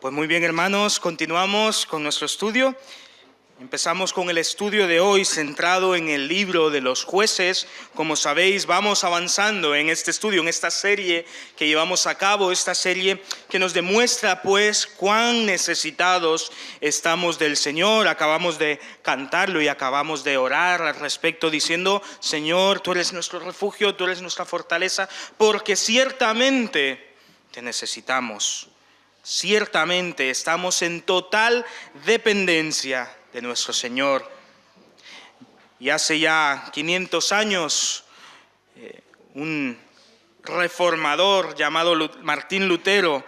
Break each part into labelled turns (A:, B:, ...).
A: Pues muy bien, hermanos, continuamos con nuestro estudio. Empezamos con el estudio de hoy centrado en el libro de los Jueces. Como sabéis, vamos avanzando en este estudio, en esta serie que llevamos a cabo, esta serie que nos demuestra pues cuán necesitados estamos del Señor. Acabamos de cantarlo y acabamos de orar al respecto diciendo: Señor, tú eres nuestro refugio, tú eres nuestra fortaleza, porque ciertamente te necesitamos. Ciertamente estamos en total dependencia de nuestro Señor. Y hace ya 500 años, un reformador llamado Martín Lutero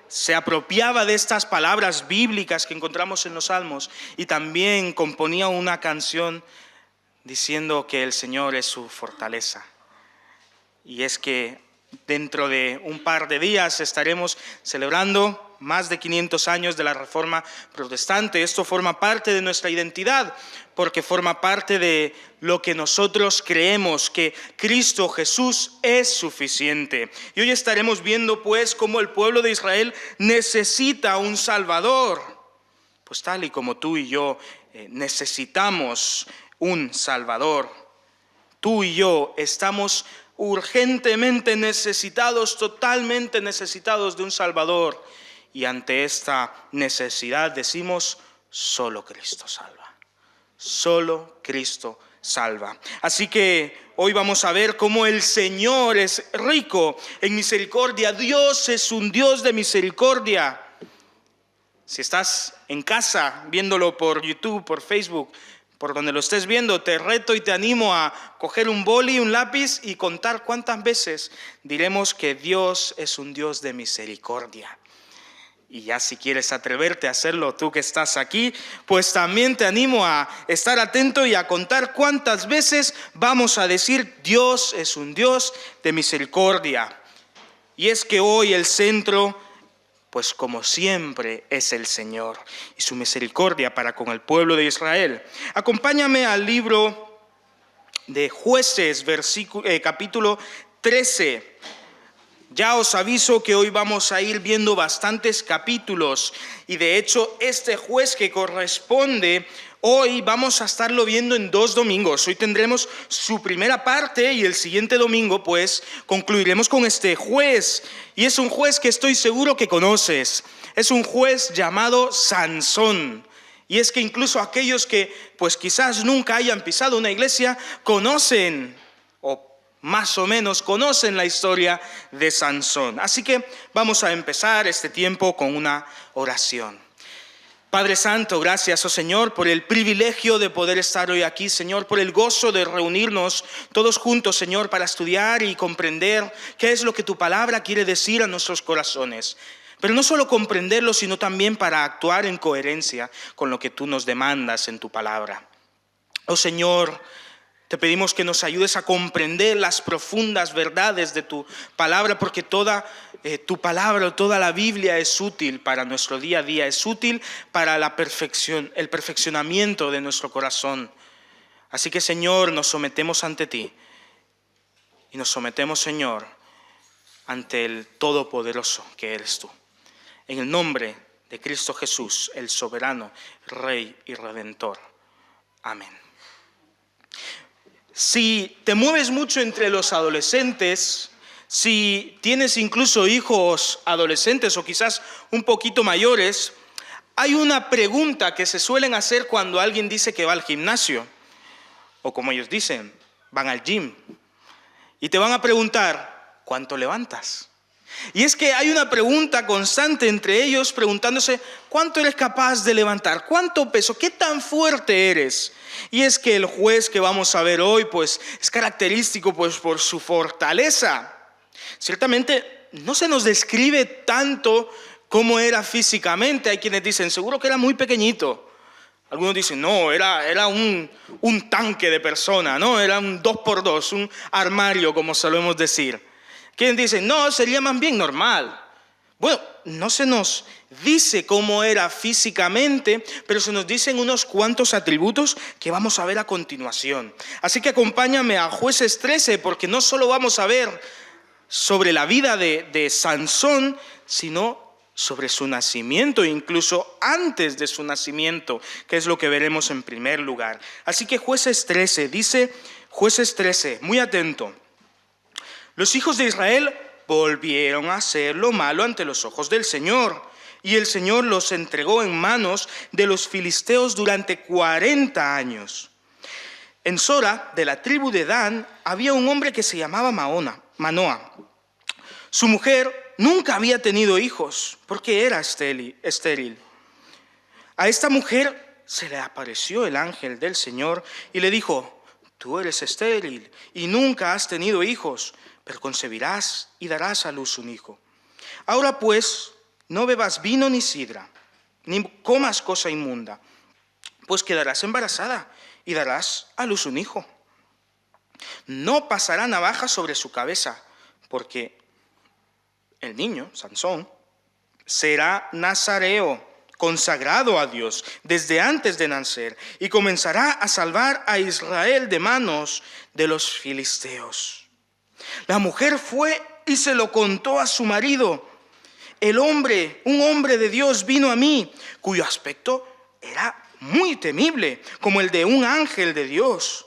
A: se apropiaba de estas palabras bíblicas que encontramos en los Salmos y también componía una canción diciendo que el Señor es su fortaleza. Y es que dentro de un par de días estaremos celebrando más de 500 años de la Reforma Protestante. Esto forma parte de nuestra identidad, porque forma parte de lo que nosotros creemos, que Cristo Jesús es suficiente. Y hoy estaremos viendo pues cómo el pueblo de Israel necesita un Salvador. Pues tal y como tú y yo necesitamos un Salvador. Tú y yo estamos urgentemente necesitados, totalmente necesitados de un Salvador. Y ante esta necesidad decimos: solo Cristo salva. Solo Cristo salva. Así que hoy vamos a ver cómo el Señor es rico en misericordia. Dios es un Dios de misericordia. Si estás en casa viéndolo por YouTube, por Facebook, por donde lo estés viendo, te reto y te animo a coger un boli, un lápiz y contar cuántas veces diremos que Dios es un Dios de misericordia. Y ya si quieres atreverte a hacerlo tú que estás aquí, pues también te animo a estar atento y a contar cuántas veces vamos a decir: Dios es un Dios de misericordia. Y es que hoy el centro, pues como siempre, es el Señor y su misericordia para con el pueblo de Israel. Acompáñame al libro de Jueces, capítulo 13. Ya os aviso que hoy vamos a ir viendo bastantes capítulos y de hecho este juez que corresponde hoy vamos a estarlo viendo en 2 domingos. Hoy tendremos su primera parte y el siguiente domingo pues concluiremos con este juez. Y es un juez que estoy seguro que conoces. Es un juez llamado Sansón. Y es que incluso aquellos que pues quizás nunca hayan pisado una iglesia conocen o más o menos conocen la historia de Sansón. Así que vamos a empezar este tiempo con una oración. Padre Santo, gracias, oh Señor, por el privilegio de poder estar hoy aquí, Señor, por el gozo de reunirnos todos juntos, Señor, para estudiar y comprender qué es lo que tu palabra quiere decir a nuestros corazones. Pero no solo comprenderlo, sino también para actuar en coherencia con lo que tú nos demandas en tu palabra. Oh Señor, te pedimos que nos ayudes a comprender las profundas verdades de tu palabra, porque toda tu palabra, toda la Biblia es útil para nuestro día a día, es útil para la perfección, el perfeccionamiento de nuestro corazón. Así que, Señor, nos sometemos ante ti y nos sometemos, Señor, ante el Todopoderoso que eres tú. En el nombre de Cristo Jesús, el soberano, Rey y Redentor. Amén. Si te mueves mucho entre los adolescentes, si tienes incluso hijos adolescentes o quizás un poquito mayores, hay una pregunta que se suelen hacer cuando alguien dice que va al gimnasio, o como ellos dicen, van al gym, y te van a preguntar: ¿cuánto levantas? Y es que hay una pregunta constante entre ellos preguntándose: ¿cuánto eres capaz de levantar? ¿Cuánto peso? ¿Qué tan fuerte eres? Y es que el juez que vamos a ver hoy pues es característico pues por su fortaleza. Ciertamente no se nos describe tanto cómo era físicamente. Hay quienes dicen: seguro que era muy pequeñito. Algunos dicen: no, era un tanque de persona, ¿no? Era un 2x2, un armario, como solemos decir. Quienes dicen: no, sería más bien normal. Bueno, no se nos dice cómo era físicamente, pero se nos dicen unos cuantos atributos que vamos a ver a continuación. Así que acompáñame a Jueces 13, porque no solo vamos a ver sobre la vida de Sansón, sino sobre su nacimiento, incluso antes de su nacimiento, que es lo que veremos en primer lugar. Así que Jueces 13, dice Jueces 13, muy atento. Los hijos de Israel volvieron a hacer lo malo ante los ojos del Señor, y el Señor los entregó en manos de los filisteos durante 40 años. En Sora, de la tribu de Dan, había un hombre que se llamaba Manoa. Su mujer nunca había tenido hijos porque era estéril. A esta mujer se le apareció el ángel del Señor y le dijo: tú eres estéril y nunca has tenido hijos, pero concebirás y darás a luz un hijo. Ahora pues, no bebas vino ni sidra, ni comas cosa inmunda, pues quedarás embarazada y darás a luz un hijo. No pasará navaja sobre su cabeza, porque el niño, Sansón, será nazareo, consagrado a Dios desde antes de nacer, y comenzará a salvar a Israel de manos de los filisteos. La mujer fue y se lo contó a su marido. Un hombre de Dios vino a mí, cuyo aspecto era muy temible, como el de un ángel de Dios.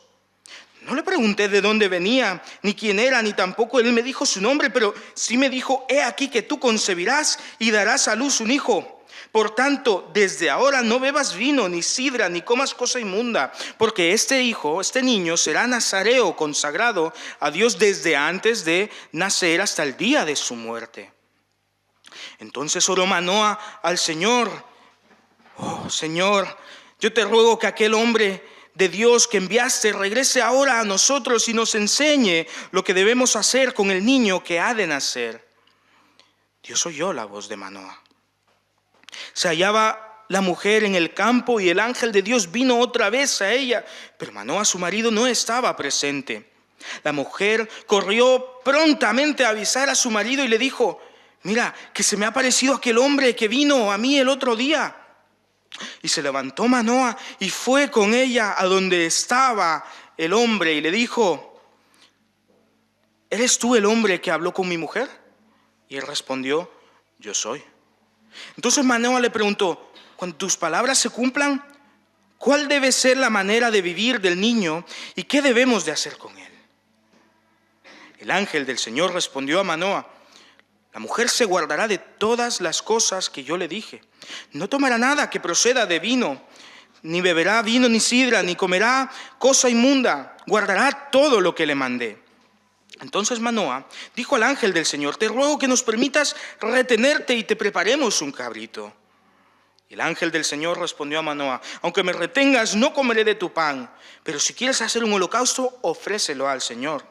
A: No le pregunté de dónde venía, ni quién era, ni tampoco él me dijo su nombre, pero sí me dijo: he aquí que tú concebirás y darás a luz un hijo. Por tanto, desde ahora no bebas vino, ni sidra, ni comas cosa inmunda, porque este niño será nazareo, consagrado a Dios desde antes de nacer hasta el día de su muerte. Entonces oró Manoa al Señor: oh Señor, yo te ruego que aquel hombre de Dios que enviaste regrese ahora a nosotros y nos enseñe lo que debemos hacer con el niño que ha de nacer. Dios oyó la voz de Manoa. Se hallaba la mujer en el campo y el ángel de Dios vino otra vez a ella, pero Manoa, su marido, no estaba presente. La mujer corrió prontamente a avisar a su marido y le dijo: mira, que se me ha aparecido aquel hombre que vino a mí el otro día. Y se levantó Manoa y fue con ella a donde estaba el hombre y le dijo: ¿eres tú el hombre que habló con mi mujer? Y él respondió: yo soy. Entonces Manoa le preguntó: cuando tus palabras se cumplan, ¿cuál debe ser la manera de vivir del niño y qué debemos de hacer con él? El ángel del Señor respondió a Manoa: la mujer se guardará de todas las cosas que yo le dije. No tomará nada que proceda de vino, ni beberá vino ni sidra, ni comerá cosa inmunda. Guardará todo lo que le mandé. Entonces Manoa dijo al ángel del Señor: te ruego que nos permitas retenerte y te preparemos un cabrito. Y el ángel del Señor respondió a Manoa: aunque me retengas, no comeré de tu pan, pero si quieres hacer un holocausto, ofrécelo al Señor.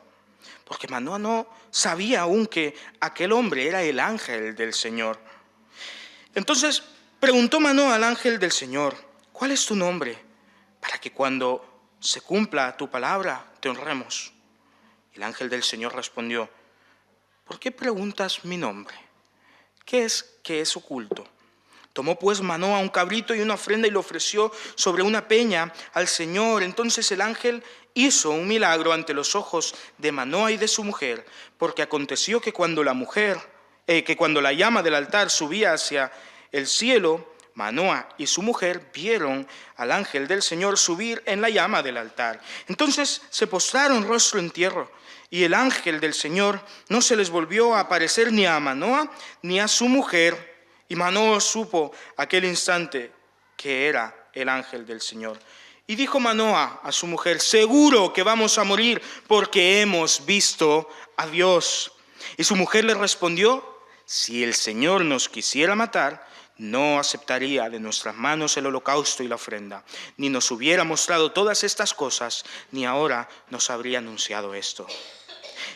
A: Porque Manoa no sabía aún que aquel hombre era el ángel del Señor. Entonces preguntó Manoa al ángel del Señor: ¿cuál es tu nombre? Para que cuando se cumpla tu palabra te honremos. El ángel del Señor respondió: ¿por qué preguntas mi nombre? ¿Qué es que es oculto? Tomó pues Manoa un cabrito y una ofrenda y lo ofreció sobre una peña al Señor. Entonces el ángel hizo un milagro ante los ojos de Manoa y de su mujer, porque aconteció que cuando la llama del altar subía hacia el cielo, Manoa y su mujer vieron al ángel del Señor subir en la llama del altar. Entonces se postraron rostro en tierra, y el ángel del Señor no se les volvió a aparecer ni a Manoa ni a su mujer. Y Manoa supo aquel instante que era el ángel del Señor. Y dijo Manoa a su mujer: seguro que vamos a morir porque hemos visto a Dios. Y su mujer le respondió: si el Señor nos quisiera matar, no aceptaría de nuestras manos el holocausto y la ofrenda, ni nos hubiera mostrado todas estas cosas, ni ahora nos habría anunciado esto.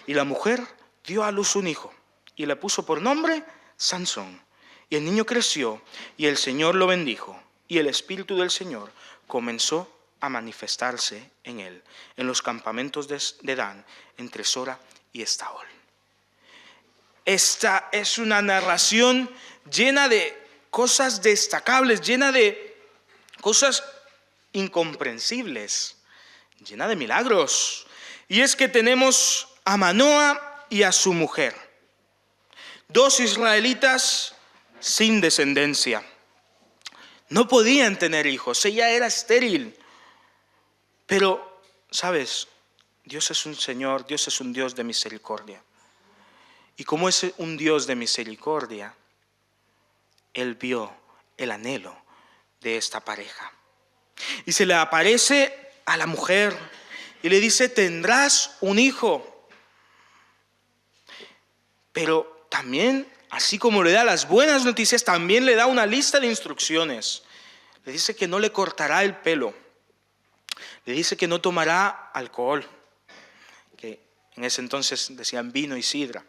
A: Y la mujer dio a luz un hijo y le puso por nombre Sansón. Y el niño creció y el Señor lo bendijo, y el Espíritu del Señor comenzó a manifestarse en él, en los campamentos de Dan, entre Sora y Estaol. Esta es una narración llena de cosas destacables, llena de cosas incomprensibles, llena de milagros. Y es que tenemos a Manoa y a su mujer, dos israelitas sin descendencia. No podían tener hijos, ella era estéril. Pero, ¿sabes? Dios es un Señor, Dios es un Dios de misericordia. Y como es un Dios de misericordia, Él vio el anhelo de esta pareja. Y se le aparece a la mujer y le dice: tendrás un hijo. Pero también, así como le da las buenas noticias, también le da una lista de instrucciones. Le dice que no le cortará el pelo. Le dice que no tomará alcohol, que en ese entonces decían vino y sidra.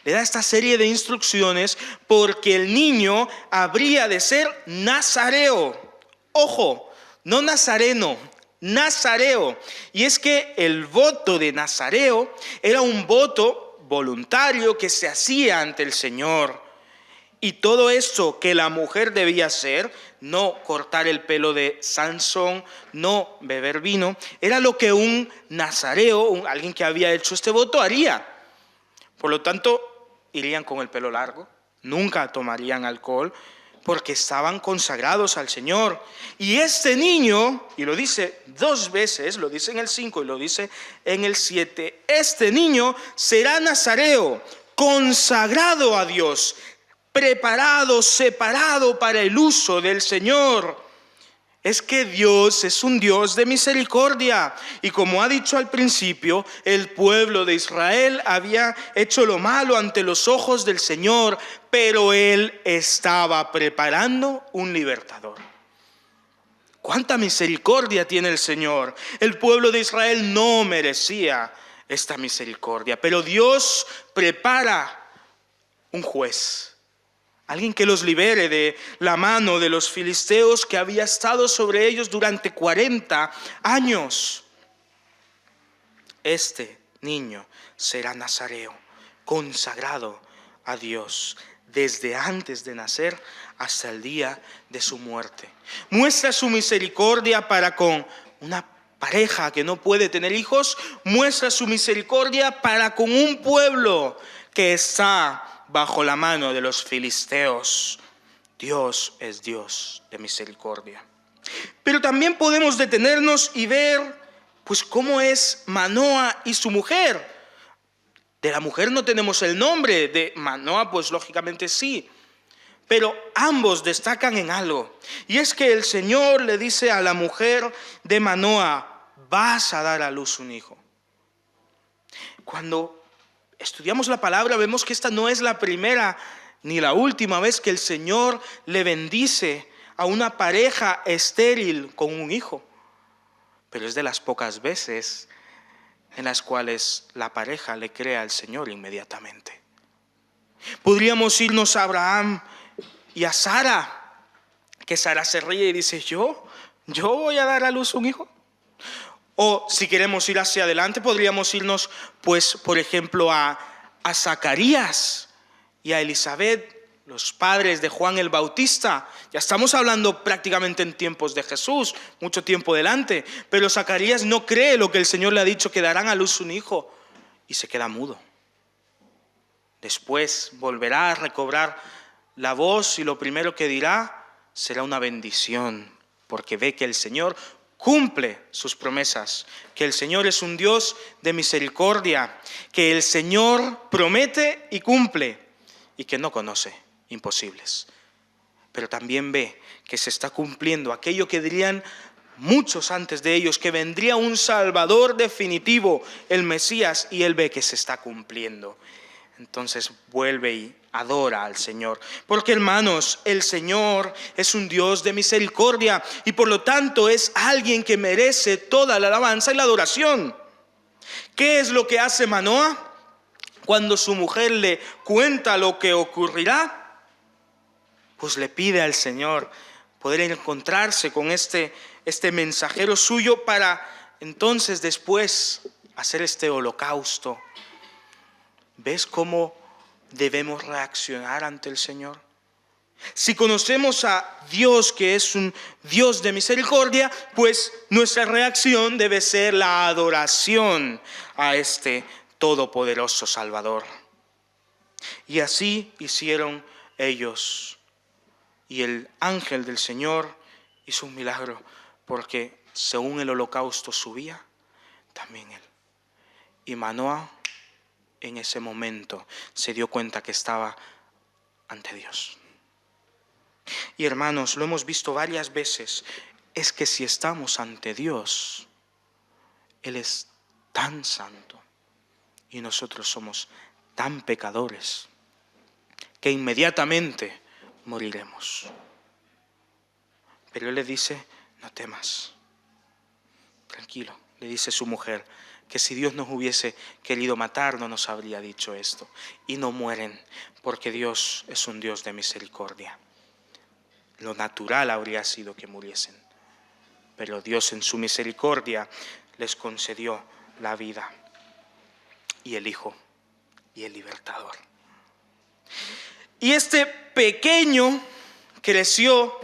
A: Le da esta serie de instrucciones porque el niño habría de ser nazareo. Ojo, no nazareno, nazareo. Y es que el voto de nazareo era un voto voluntario que se hacía ante el Señor. Y todo eso que la mujer debía hacer, no cortar el pelo de Sansón, no beber vino, era lo que un nazareo, alguien que había hecho este voto, haría. Por lo tanto, irían con el pelo largo, nunca tomarían alcohol, porque estaban consagrados al Señor. Y este niño, y lo dice 2 veces, lo dice en el 5 y lo dice en el 7, este niño será nazareo, consagrado a Dios, preparado, separado para el uso del Señor. Es que Dios es un Dios de misericordia. Y como ha dicho al principio, el pueblo de Israel había hecho lo malo ante los ojos del Señor, pero Él estaba preparando un libertador. ¡Cuánta misericordia tiene el Señor! El pueblo de Israel no merecía esta misericordia, pero Dios prepara un juez. Alguien que los libere de la mano de los filisteos que había estado sobre ellos durante 40 años. Este niño será nazareo, consagrado a Dios desde antes de nacer hasta el día de su muerte. Muestra su misericordia para con una pareja que no puede tener hijos, muestra su misericordia para con un pueblo que está bajo la mano de los filisteos. Dios es Dios de misericordia. Pero también podemos detenernos y ver, pues, cómo es Manoa y su mujer. De la mujer no tenemos el nombre, de Manoa, pues lógicamente sí. Pero ambos destacan en algo. Y es que el Señor le dice a la mujer de Manoa: vas a dar a luz un hijo. Cuando estudiamos la palabra, vemos que esta no es la primera ni la última vez que el Señor le bendice a una pareja estéril con un hijo. Pero es de las pocas veces en las cuales la pareja le cree al Señor inmediatamente. Podríamos irnos a Abraham y a Sara, que Sara se ríe y dice: ¿Yo voy a dar a luz un hijo? O si queremos ir hacia adelante, podríamos irnos, pues, por ejemplo, a Zacarías y a Elizabeth, los padres de Juan el Bautista. Ya estamos hablando prácticamente en tiempos de Jesús, mucho tiempo delante. Pero Zacarías no cree lo que el Señor le ha dicho, que darán a luz un hijo, y se queda mudo. Después volverá a recobrar la voz y lo primero que dirá será una bendición, porque ve que el Señor cumple sus promesas, que el Señor es un Dios de misericordia, que el Señor promete y cumple, y que no conoce imposibles. Pero también ve que se está cumpliendo aquello que dirían muchos antes de ellos, que vendría un Salvador definitivo, el Mesías, y él ve que se está cumpliendo. Entonces vuelve y adora al Señor. Porque, hermanos, el Señor es un Dios de misericordia y por lo tanto es alguien que merece toda la alabanza y la adoración. ¿Qué es lo que hace Manoa cuando su mujer le cuenta lo que ocurrirá? Pues le pide al Señor poder encontrarse con este mensajero suyo para entonces después hacer este holocausto. ¿Ves cómo debemos reaccionar ante el Señor? Si conocemos a Dios, que es un Dios de misericordia, pues nuestra reacción debe ser la adoración a este todopoderoso Salvador. Y así hicieron ellos. Y el ángel del Señor hizo un milagro, porque según el holocausto subía, también él. Y Manoah en ese momento se dio cuenta que estaba ante Dios. Y hermanos, lo hemos visto varias veces, es que si estamos ante Dios, Él es tan santo y nosotros somos tan pecadores que inmediatamente moriremos. Pero Él le dice, no temas, tranquilo, le dice su mujer, que si Dios nos hubiese querido matar no nos habría dicho esto. Y no mueren, porque Dios es un Dios de misericordia. Lo natural habría sido que muriesen, pero Dios en su misericordia les concedió la vida y el Hijo y el libertador. Y este pequeño creció,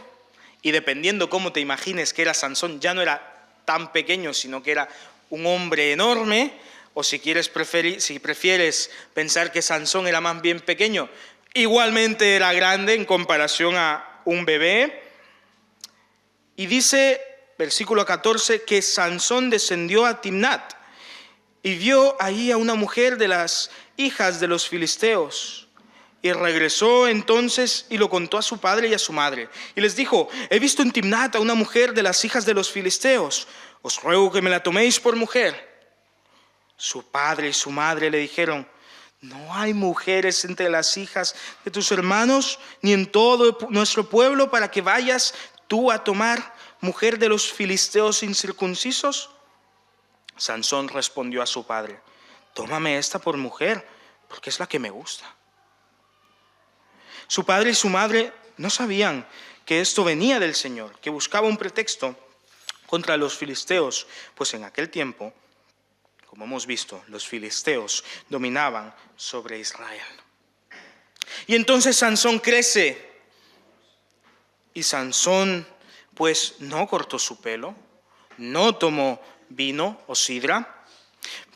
A: y dependiendo cómo te imagines que era Sansón, ya no era tan pequeño, sino que era un hombre enorme, o si prefieres pensar que Sansón era más bien pequeño, igualmente era grande en comparación a un bebé. Y dice, versículo 14, que Sansón descendió a Timnat y vio ahí a una mujer de las hijas de los filisteos. Y regresó entonces y lo contó a su padre y a su madre. Y les dijo, he visto en Timnat a una mujer de las hijas de los filisteos. Os ruego que me la toméis por mujer. Su padre y su madre le dijeron, no hay mujeres entre las hijas de tus hermanos, ni en todo nuestro pueblo, para que vayas tú a tomar mujer de los filisteos incircuncisos. Sansón respondió a su padre, tómame esta por mujer, porque es la que me gusta. Su padre y su madre no sabían que esto venía del Señor, que buscaba un pretexto contra los filisteos, pues en aquel tiempo, como hemos visto, los filisteos dominaban sobre Israel. Y entonces Sansón crece, y Sansón pues no cortó su pelo, no tomó vino o sidra,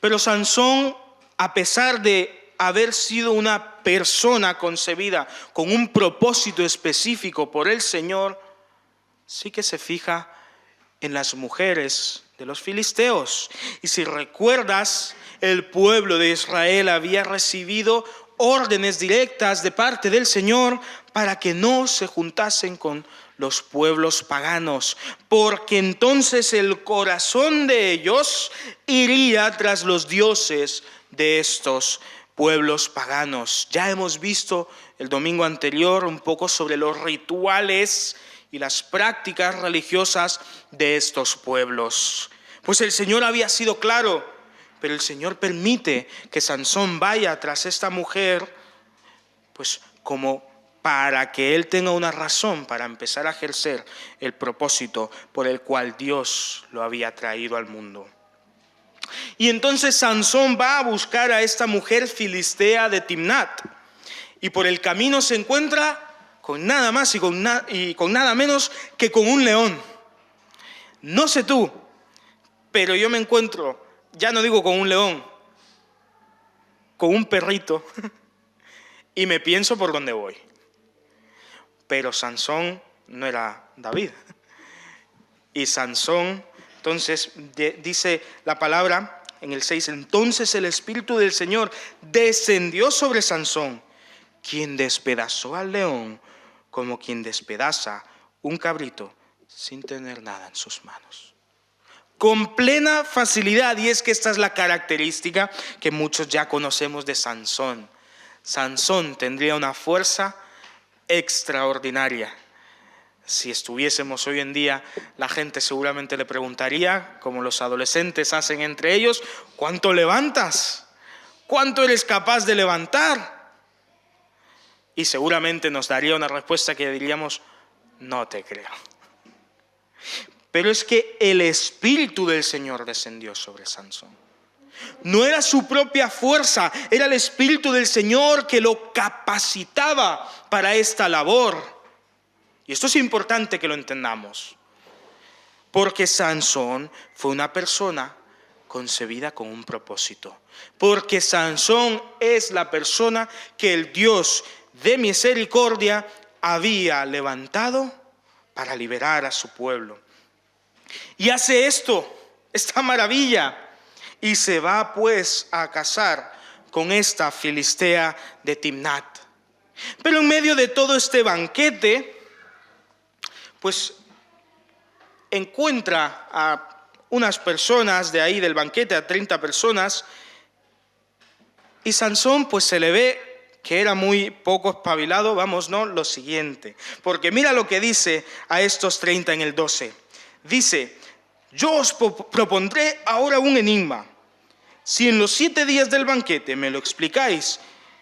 A: pero Sansón, a pesar de haber sido una persona concebida con un propósito específico por el Señor, sí que se fija en las mujeres de los filisteos. Y si recuerdas, el pueblo de Israel había recibido órdenes directas de parte del Señor para que no se juntasen con los pueblos paganos, porque entonces el corazón de ellos iría tras los dioses de estos pueblos paganos. Ya hemos visto el domingo anterior un poco sobre los rituales y las prácticas religiosas de estos pueblos. Pues el Señor había sido claro, pero el Señor permite que Sansón vaya tras esta mujer, pues como para que él tenga una razón para empezar a ejercer el propósito por el cual Dios lo había traído al mundo. Y entonces Sansón va a buscar a esta mujer filistea de Timnat, y por el camino se encuentra con nada más y con nada menos que con un león. No sé tú, pero yo me encuentro, ya no digo con un león, con un perrito, y me pienso por dónde voy. Pero Sansón no era David. Y Sansón, entonces dice la palabra en el 6, entonces el Espíritu del Señor descendió sobre Sansón, quien despedazó al león como quien despedaza un cabrito sin tener nada en sus manos. Con plena facilidad, y es que esta es la característica que muchos ya conocemos de Sansón. Sansón tendría una fuerza extraordinaria. Si estuviésemos hoy en día, la gente seguramente le preguntaría, como los adolescentes hacen entre ellos, ¿cuánto levantas? ¿Cuánto eres capaz de levantar? Y seguramente nos daría una respuesta que diríamos, no te creo. Pero es que el Espíritu del Señor descendió sobre Sansón. No era su propia fuerza, era el Espíritu del Señor que lo capacitaba para esta labor. Y esto es importante que lo entendamos, porque Sansón fue una persona concebida con un propósito. Porque Sansón es la persona que el Dios de misericordia había levantado para liberar a su pueblo. Y hace esta maravilla, y se va pues a casar con esta filistea de Timnat. Pero en medio de todo este banquete, pues encuentra a unas personas de ahí del banquete, a 30 personas, y Sansón pues se le ve que era muy poco espabilado. Lo siguiente, porque mira lo que dice a estos 30 en el 12. Dice: yo os propondré ahora un enigma. Si en los 7 días del banquete me lo explicáis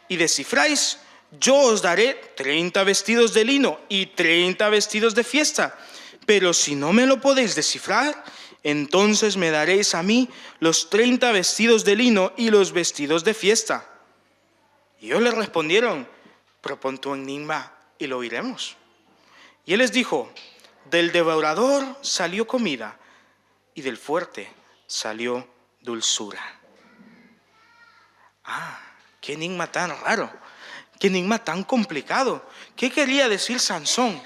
A: y descifráis, yo os daré 30 vestidos de lino y 30 vestidos de fiesta. Pero si no me lo podéis descifrar, entonces me daréis a mí los 30 vestidos de lino y los vestidos de fiesta. Y ellos le respondieron: propon tu enigma y lo oiremos. Y él les dijo: del devorador salió comida, y del fuerte salió dulzura. Qué enigma tan raro, qué enigma tan complicado. ¿Qué quería decir Sansón?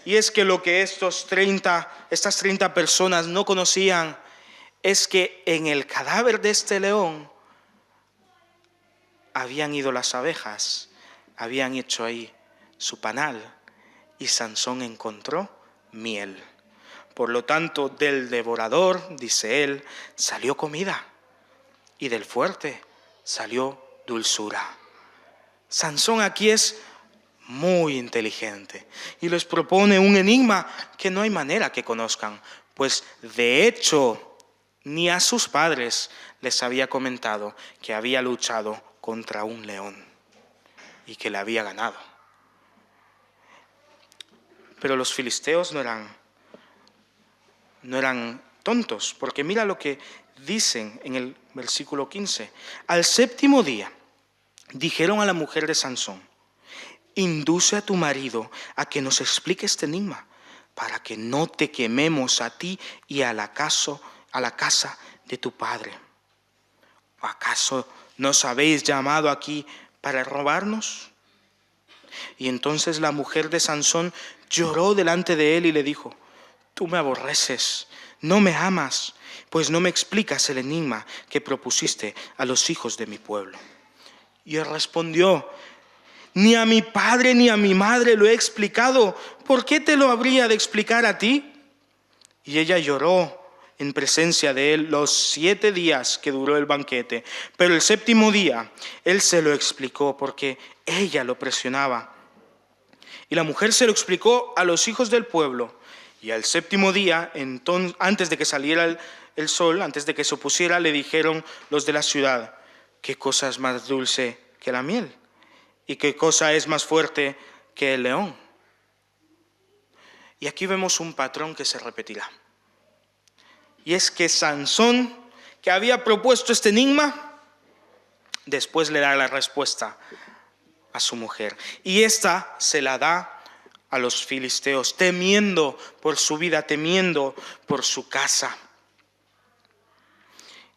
A: Y es que lo que estas 30 personas no conocían es que en el cadáver de este león habían ido las abejas, habían hecho ahí su panal, y Sansón encontró miel. Por lo tanto, del devorador, dice él, salió comida, y del fuerte salió dulzura. Sansón aquí es muy inteligente y les propone un enigma que no hay manera que conozcan, pues de hecho ni a sus padres les había comentado que había luchado contra un león y que le había ganado. Pero los filisteos no eran tontos, porque mira lo que dicen en el versículo 15. Al 7º día dijeron a la mujer de Sansón: induce a tu marido a que nos explique este enigma, para que no te quememos a ti y a la casa de tu padre. ¿Acaso nos habéis llamado aquí para robarnos? Y entonces la mujer de Sansón lloró delante de él y le dijo: tú me aborreces, no me amas, pues no me explicas el enigma que propusiste a los hijos de mi pueblo. Y él respondió: ni a mi padre ni a mi madre lo he explicado. ¿Por qué te lo habría de explicar a ti? Y ella lloró en presencia de él los 7 días que duró el banquete. Pero el 7º día él se lo explicó, porque ella lo presionaba. Y la mujer se lo explicó a los hijos del pueblo. Y al 7º día, antes de que saliera el sol, antes de que se opusiera, le dijeron los de la ciudad: ¿qué cosa es más dulce que la miel? ¿Y qué cosa es más fuerte que el león? Y aquí vemos un patrón que se repetirá. Y es que Sansón, que había propuesto este enigma, después le da la respuesta a su mujer. Y esta se la da a los filisteos, temiendo por su vida, temiendo por su casa.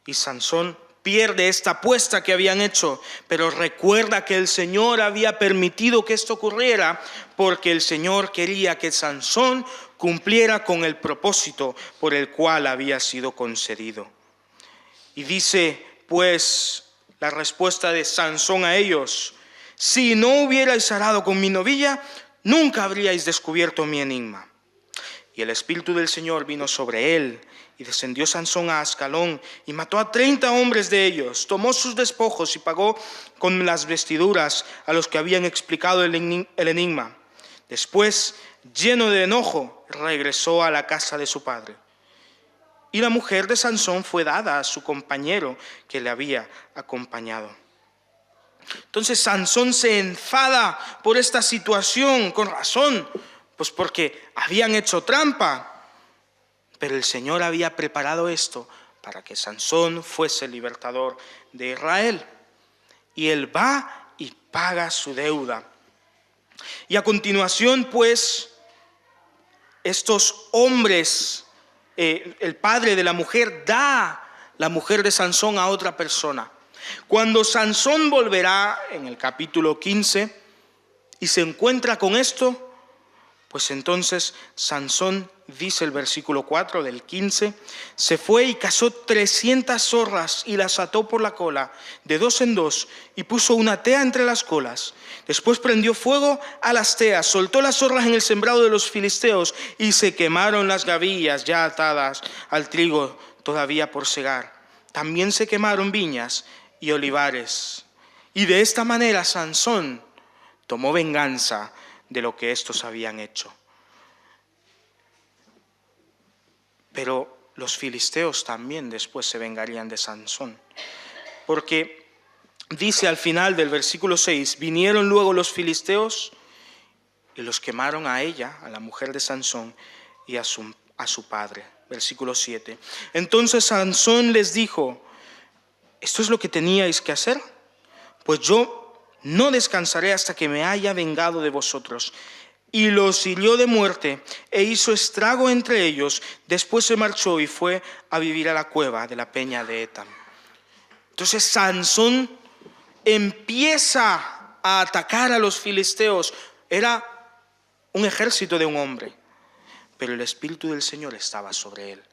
A: Y Sansón pierde esta apuesta que habían hecho, pero recuerda que el Señor había permitido que esto ocurriera, porque el Señor quería que Sansón cumpliera con el propósito por el cual había sido concedido. Y dice pues la respuesta de Sansón a ellos: si no hubierais arado con mi novilla, nunca habríais descubierto mi enigma. Y el Espíritu del Señor vino sobre él, y descendió Sansón a Ascalón, y mató a 30 hombres de ellos, tomó sus despojos y pagó con las vestiduras a los que habían explicado el enigma. Después, lleno de enojo, regresó a la casa de su padre. Y la mujer de Sansón fue dada a su compañero que le había acompañado. Entonces Sansón se enfada por esta situación, con razón, pues porque habían hecho trampa. Pero el Señor había preparado esto para que Sansón fuese el libertador de Israel. Y él va y paga su deuda. Y a continuación, pues, estos hombres, el padre de la mujer da la mujer de Sansón a otra persona. Cuando Sansón volverá en el capítulo 15, y se encuentra con esto, pues entonces Sansón, dice el versículo 4 del 15, se fue y cazó 300 zorras y las ató por la cola de 2 en 2 y puso una tea entre las colas. Después prendió fuego a las teas, soltó las zorras en el sembrado de los filisteos y se quemaron las gavillas ya atadas al trigo todavía por segar. También se quemaron viñas y olivares. Y de esta manera Sansón tomó venganza de lo que estos habían hecho. Pero los filisteos también después se vengarían de Sansón, porque dice al final del versículo 6, vinieron luego los filisteos y los quemaron a ella, a la mujer de Sansón, y a su padre. Versículo 7. Entonces Sansón les dijo, ¿esto es lo que teníais que hacer? Pues yo no descansaré hasta que me haya vengado de vosotros. Y los hirió de muerte e hizo estrago entre ellos. Después se marchó y fue a vivir a la cueva de la peña de Etam. Entonces Sansón empieza a atacar a los filisteos. Era un ejército de un hombre, pero el Espíritu del Señor estaba sobre él.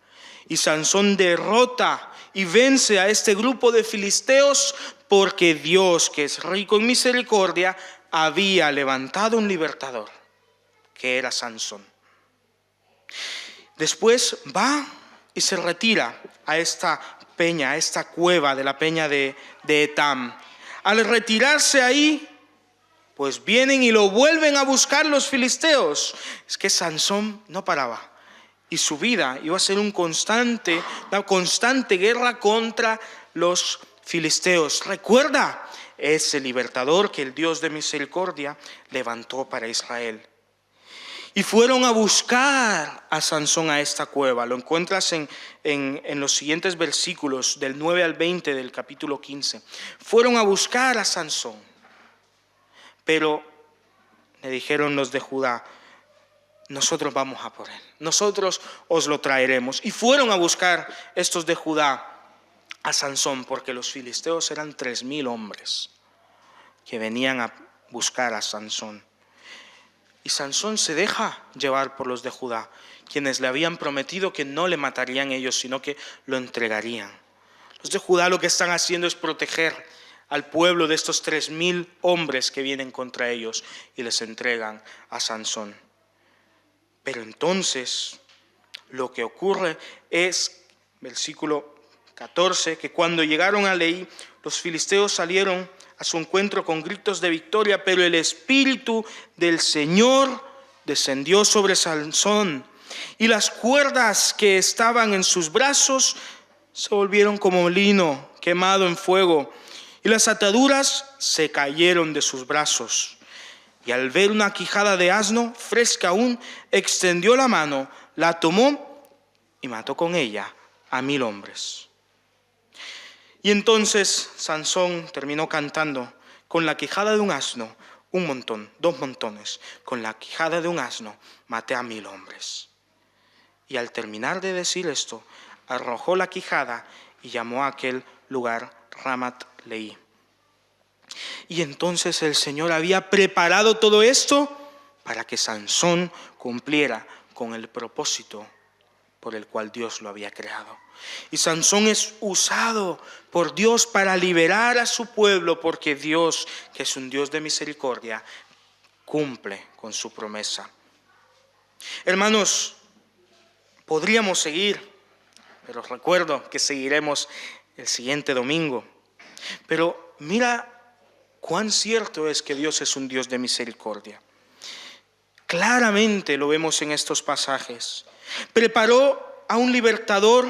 A: Y Sansón derrota y vence a este grupo de filisteos porque Dios, que es rico en misericordia, había levantado un libertador, que era Sansón. Después va y se retira a esta peña, a esta cueva de la peña de Etam. Al retirarse ahí, pues vienen y lo vuelven a buscar los filisteos. Es que Sansón no paraba. Y su vida iba a ser una constante guerra contra los filisteos. Recuerda ese libertador que el Dios de misericordia levantó para Israel. Y fueron a buscar a Sansón a esta cueva. Lo encuentras en los siguientes versículos, del 9 al 20 del capítulo 15. Fueron a buscar a Sansón. Pero le dijeron los de Judá, nosotros vamos a por él, nosotros os lo traeremos. Y fueron a buscar estos de Judá a Sansón, porque los filisteos eran 3,000 hombres que venían a buscar a Sansón. Y Sansón se deja llevar por los de Judá, quienes le habían prometido que no le matarían ellos, sino que lo entregarían. Los de Judá lo que están haciendo es proteger al pueblo de estos 3,000 hombres que vienen contra ellos y les entregan a Sansón. Pero entonces lo que ocurre es, versículo 14, que cuando llegaron a Leí, los filisteos salieron a su encuentro con gritos de victoria, pero el Espíritu del Señor descendió sobre Sansón y las cuerdas que estaban en sus brazos se volvieron como lino quemado en fuego y las ataduras se cayeron de sus brazos. Y al ver una quijada de asno, fresca aún, extendió la mano, la tomó y mató con ella a 1,000 hombres. Y entonces Sansón terminó cantando, con la quijada de un asno, 1 montón, 2 montones, con la quijada de un asno, maté a 1,000 hombres. Y al terminar de decir esto, arrojó la quijada y llamó a aquel lugar Ramat Leí. Y entonces el Señor había preparado todo esto para que Sansón cumpliera con el propósito por el cual Dios lo había creado. Y Sansón es usado por Dios para liberar a su pueblo, porque Dios, que es un Dios de misericordia, cumple con su promesa. Hermanos, podríamos seguir, pero recuerdo que seguiremos el siguiente domingo. Pero mira cuán cierto es que Dios es un Dios de misericordia. Claramente lo vemos en estos pasajes. Preparó a un libertador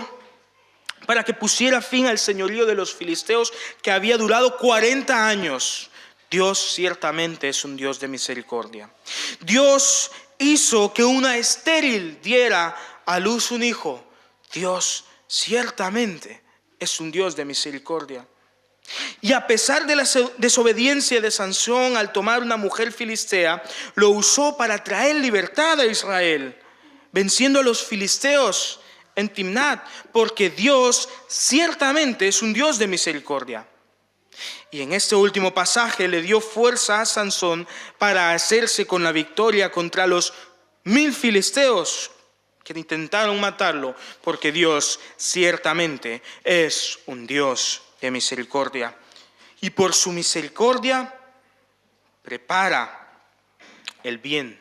A: para que pusiera fin al señorío de los filisteos que había durado 40 años. Dios ciertamente es un Dios de misericordia. Dios hizo que una estéril diera a luz un hijo. Dios ciertamente es un Dios de misericordia. Y a pesar de la desobediencia de Sansón al tomar una mujer filistea, lo usó para traer libertad a Israel, venciendo a los filisteos en Timnat, porque Dios ciertamente es un Dios de misericordia. Y en este último pasaje le dio fuerza a Sansón para hacerse con la victoria contra los 1000 filisteos que intentaron matarlo, porque Dios ciertamente es un Dios de misericordia. Y por su misericordia prepara el bien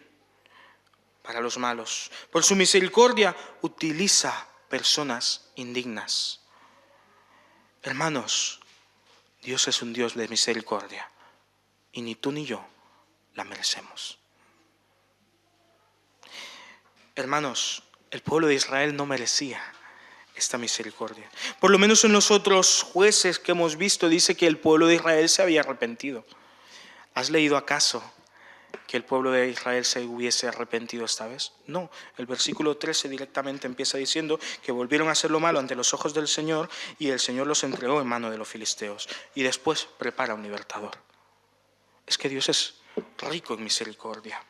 A: para los malos. Por su misericordia utiliza personas indignas. Hermanos, Dios es un Dios de misericordia y ni tú ni yo la merecemos. Hermanos, el pueblo de Israel no merecía esta misericordia. Por lo menos en los otros jueces que hemos visto dice que el pueblo de Israel se había arrepentido. ¿Has leído acaso que el pueblo de Israel se hubiese arrepentido esta vez? No, el versículo 13 directamente empieza diciendo que volvieron a hacer lo malo ante los ojos del Señor y el Señor los entregó en mano de los filisteos y después prepara un libertador. Es que Dios es rico en misericordia.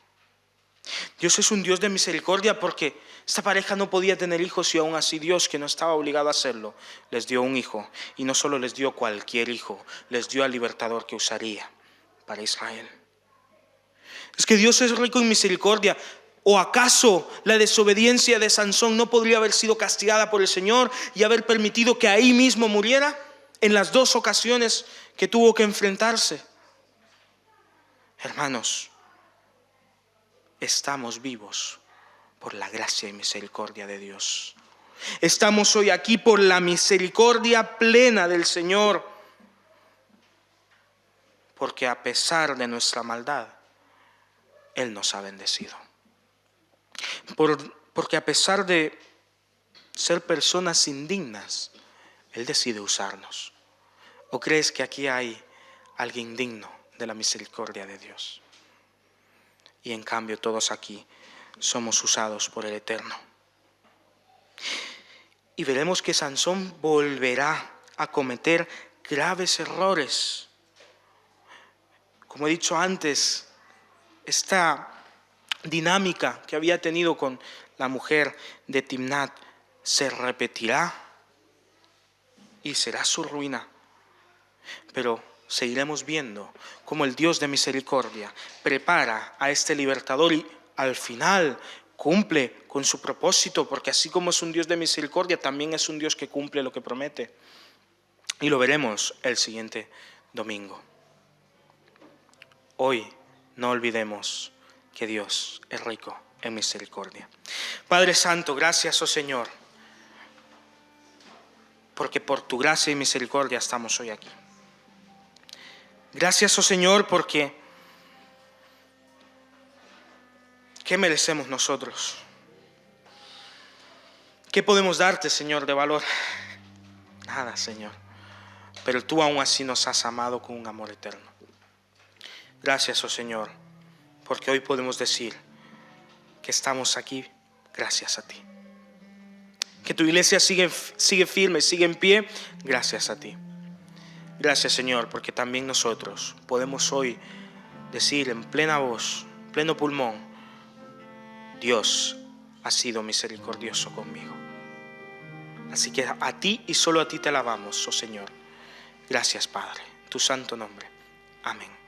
A: Dios es un Dios de misericordia porque esta pareja no podía tener hijos y aún así Dios, que no estaba obligado a hacerlo, les dio un hijo. Y no solo les dio cualquier hijo, les dio al libertador que usaría para Israel. Es que Dios es rico en misericordia. ¿O acaso la desobediencia de Sansón no podría haber sido castigada por el Señor y haber permitido que ahí mismo muriera en las 2 ocasiones que tuvo que enfrentarse? Hermanos, estamos vivos por la gracia y misericordia de Dios. Estamos hoy aquí por la misericordia plena del Señor. Porque a pesar de nuestra maldad, Él nos ha bendecido. Porque a pesar de ser personas indignas, Él decide usarnos. ¿O crees que aquí hay alguien digno de la misericordia de Dios? Y en cambio todos aquí somos usados por el Eterno. Y veremos que Sansón volverá a cometer graves errores. Como he dicho antes, esta dinámica que había tenido con la mujer de Timnat se repetirá y será su ruina. Pero seguiremos viendo cómo el Dios de misericordia prepara a este libertador y al final cumple con su propósito, porque así como es un Dios de misericordia, también es un Dios que cumple lo que promete. Y lo veremos el siguiente domingo. Hoy no olvidemos que Dios es rico en misericordia. Padre Santo, gracias, oh Señor, porque por tu gracia y misericordia estamos hoy aquí. Gracias, oh Señor, porque ¿qué merecemos nosotros? ¿Qué podemos darte, Señor, de valor? Nada, Señor. Pero tú aún así nos has amado con un amor eterno. Gracias, oh Señor, porque hoy podemos decir que estamos aquí gracias a ti. Que tu iglesia sigue firme, sigue en pie, gracias a ti. Gracias, Señor, porque también nosotros podemos hoy decir en plena voz, pleno pulmón, Dios ha sido misericordioso conmigo. Así que a ti y solo a ti te alabamos, oh Señor. Gracias, Padre, en tu santo nombre. Amén.